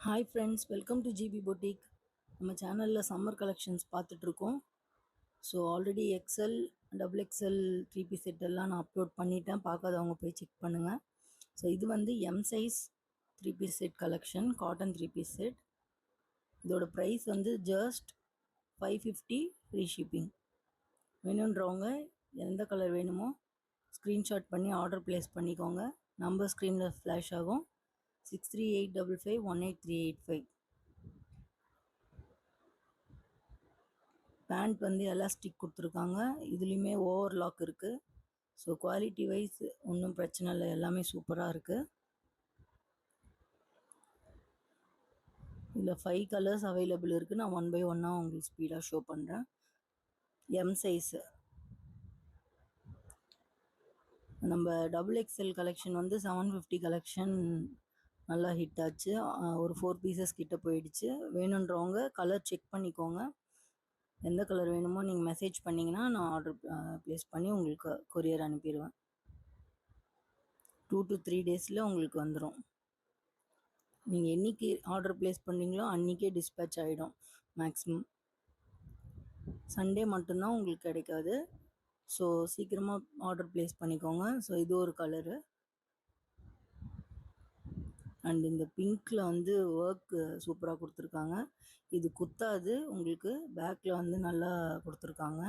Hi friends, welcome to GB boutique. நம்ம சேனலில் summer collections பார்த்துட்ருக்கோம். So already XL, double XL 3 piece set எல்லாம் நான் அப்லோட் பண்ணிட்டேன். பார்க்காதவங்க போய் செக் பண்ணுங்கள். ஸோ இது வந்து M size 3 piece set collection, cotton 3 piece set. இதோட ப்ரைஸ் வந்து ஜஸ்ட் 550 ஃப்ரீ ஷிப்பிங். வேணுன்றவங்க எந்த கலர் வேணுமோ ஸ்க்ரீன்ஷாட் பண்ணி ஆர்டர் ப்ளேஸ் பண்ணிக்கோங்க. நம்பர் ஸ்க்ரீனில் ஃப்ளாஷ் ஆகும். 6385518385. பேண்ட் வந்து எலாஸ்டிக் கொடுத்துருக்காங்க. இதுலேயுமே ஓவர்லாக் இருக்குது. ஸோ குவாலிட்டி வைஸ் ஒன்றும் பிரச்சனை இல்லை, எல்லாமே சூப்பராக இருக்குது. இதில் 5 கலர்ஸ் அவைலபிள் இருக்குது. நான் 1 பை 1 உங்களுக்கு ஸ்பீடாக ஷோ பண்ணுறேன். எம் சைஸு நம்ம டபுள் எக்ஸ்எல் கலெக்ஷன் வந்து 750 கலெக்ஷன் நல்லா ஹிட் ஆச்சு. ஒரு 4 பீசஸ் கிட்ட போயிடுச்சு. வேணுன்றவங்க கலர் செக் பண்ணிக்கோங்க. எந்த கலர் வேணுமோ நீங்கள் மெசேஜ் பண்ணிங்கன்னா நான் ஆர்டர் ப்ளேஸ் பண்ணி உங்களுக்கு கொரியர் அனுப்பிடுவேன். 2 to 3 டேஸில் உங்களுக்கு வந்துடும். நீங்கள் என்றைக்கு ஆர்டர் ப்ளேஸ் பண்ணுறீங்களோ அன்றைக்கே டிஸ்பேச் ஆகிடும். மேக்ஸிமம் சண்டே மட்டும்தான் உங்களுக்கு கிடைக்காது. ஸோ சீக்கிரமாக ஆர்டர் ப்ளேஸ் பண்ணிக்கோங்க. ஸோ இது ஒரு கலரு. அண்ட் இந்த பிங்க்கில் வந்து ஒர்க்கு சூப்பராக கொடுத்துருக்காங்க. இது குத்தாது, உங்களுக்கு பேக்கில் வந்து நல்லா கொடுத்துருக்காங்க.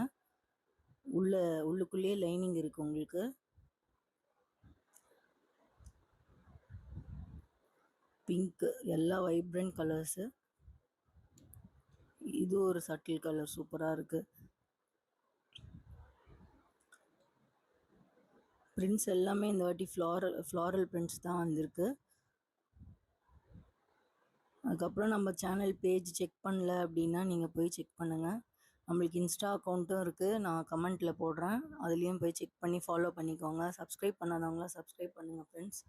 உள்ளுக்குள்ளேயே லைனிங் இருக்குது உங்களுக்கு. பிங்க்கு எல்லாம் வைப்ரண்ட் கலர்ஸு. இது ஒரு சட்டில் கலர் சூப்பராக இருக்குது. பிரிண்ட்ஸ் எல்லாமே இந்த வாட்டி ஃப்ளாரல் பிரிண்ட்ஸ் தான் வந்திருக்கு. அதுக்கப்புறம் நம்ம சேனல் பேஜ் செக் பண்ணல அப்படின்னா நீங்கள் போய் செக் பண்ணுங்கள். நம்மளுக்கு இன்ஸ்டா அக்கௌண்ட்டும் இருக்குது, நான் கமெண்ட்டில் போடுறேன். அதுலேயும் போய் செக் பண்ணி ஃபாலோ பண்ணிக்கோங்க. சப்ஸ்கிரைப் பண்ணாதவங்களாம் சப்ஸ்கிரைப் பண்ணுங்கள் ஃப்ரெண்ட்ஸ்.